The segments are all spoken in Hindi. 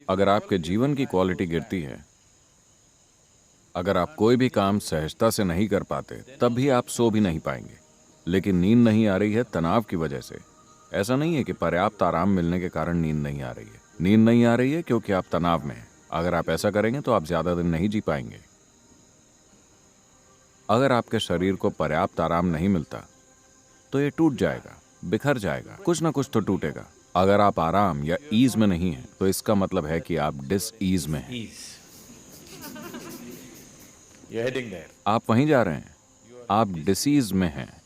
अगर आपके जीवन की क्वालिटी गिरती है, अगर आप कोई भी काम सहजता से नहीं कर पाते, तब भी आप सो भी नहीं पाएंगे। लेकिन नींद नहीं आ रही है तनाव की वजह से। ऐसा नहीं है कि पर्याप्त आराम मिलने के कारण नींद नहीं आ रही है। नींद नहीं आ रही है क्योंकि आप तनाव में हैं। अगर आप ऐसा करेंगे तो आप ज्यादा दिन नहीं जी पाएंगे। अगर आपके शरीर को पर्याप्त आराम नहीं मिलता तो ये टूट जाएगा, बिखर जाएगा, कुछ ना कुछ तो टूटेगा। अगर आप आराम या ईज में नहीं हैं, तो इसका मतलब है कि आप डिस ईज में हैं। आप वहीं जा रहे हैं, आप डिसीज में हैं,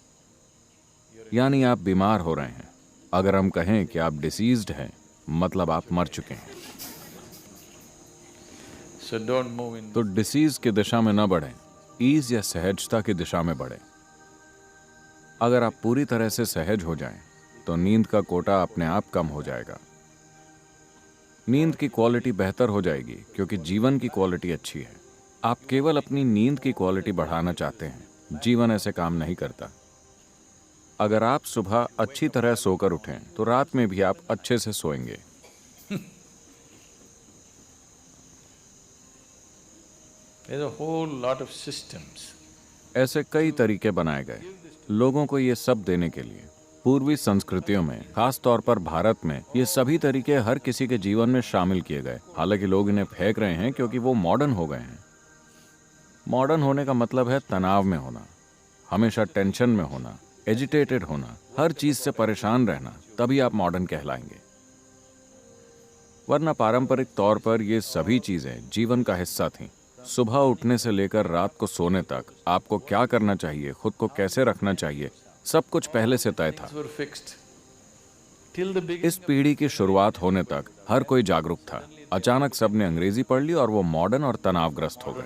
यानी आप बीमार हो रहे हैं। अगर हम कहें कि आप डिसीज्ड हैं, मतलब आप मर चुके हैं। तो डिसीज की दिशा में न बढ़ें, ईज या सहजता की दिशा में बढ़ें। अगर आप पूरी तरह से सहज हो जाएं, तो नींद का कोटा अपने आप कम हो जाएगा। नींद की क्वालिटी बेहतर हो जाएगी क्योंकि जीवन की क्वालिटी अच्छी है। आप केवल अपनी नींद की क्वालिटी बढ़ाना चाहते हैं। जीवन ऐसे काम नहीं करता। अगर आप सुबह अच्छी तरह सोकर उठें, तो रात में भी आप अच्छे से सोएंगे। There's a whole lot of systems. ऐसे कई तरीके बनाए गए लोगों को ये सब देने के लिए। पूर्वी संस्कृतियों में, खास तौर पर भारत में, ये सभी तरीके हर किसी के जीवन में शामिल किए गए। हालांकि लोग इन्हें फेंक रहे हैं क्योंकि वो मॉडर्न हो गए हैं। मॉडर्न होने का मतलब है तनाव में होना, हमेशा टेंशन में होना, एजिटेटेड होना, हर चीज से परेशान रहना। तभी आप मॉडर्न कहलाएंगे। वरना पारंपरिक तौर पर ये सभी चीजें जीवन का हिस्सा थीं। सुबह उठने से लेकर रात को सोने तक आपको क्या करना चाहिए, खुद को कैसे रखना चाहिए, सब कुछ पहले से तय था। इस पीढ़ी की शुरुआत होने तक हर कोई जागरूक था। अचानक सबने अंग्रेजी पढ़ ली और वो मॉडर्न और तनावग्रस्त हो गए।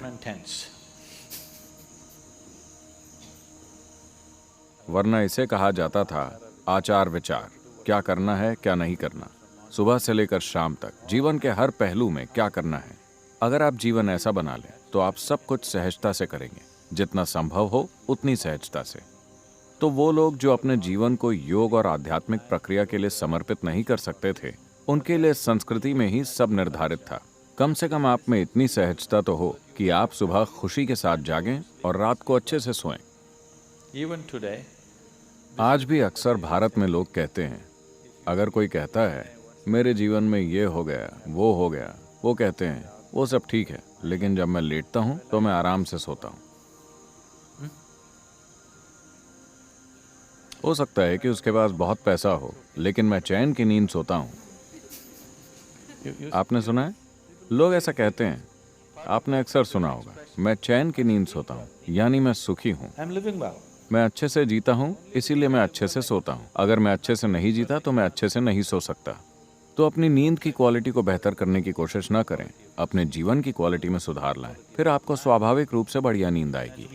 वरना इसे कहा जाता था आचार विचार, क्या करना है क्या नहीं करना, सुबह से लेकर शाम तक, जीवन के हर पहलू में क्या करना है। अगर आप जीवन ऐसा बना लें तो आप सब कुछ सहजता से करेंगे, जितना संभव हो उतनी सहजता से। तो वो लोग जो अपने जीवन को योग और आध्यात्मिक प्रक्रिया के लिए समर्पित नहीं कर सकते थे, उनके लिए संस्कृति में ही सब निर्धारित था। कम से कम आप में इतनी सहजता तो हो कि आप सुबह खुशी के साथ जागें और रात को अच्छे से सोएं। आज भी अक्सर भारत में लोग कहते हैं, अगर कोई कहता है मेरे जीवन में ये हो गया, वो हो गया, वो कहते हैं वो सब ठीक है, लेकिन जब मैं लेटता हूं तो मैं आराम से सोता हूं। हो सकता है कि उसके पास बहुत पैसा हो, लेकिन मैं चैन की नींद सोता हूं। आपने सुना है? लोग ऐसा कहते हैं। आपने अक्सर सुना होगा, मैं चैन की नींद सोता हूं, यानी मैं सुखी हूं। मैं अच्छे से जीता हूं, इसीलिए मैं अच्छे से सोता हूं। अगर मैं अच्छे से नहीं जीता तो मैं अच्छे से नहीं सो सकता। तो अपनी नींद की क्वालिटी को बेहतर करने की कोशिश ना करें, अपने जीवन की क्वालिटी में सुधार लाएं, फिर आपको स्वाभाविक रूप से बढ़िया नींद आएगी।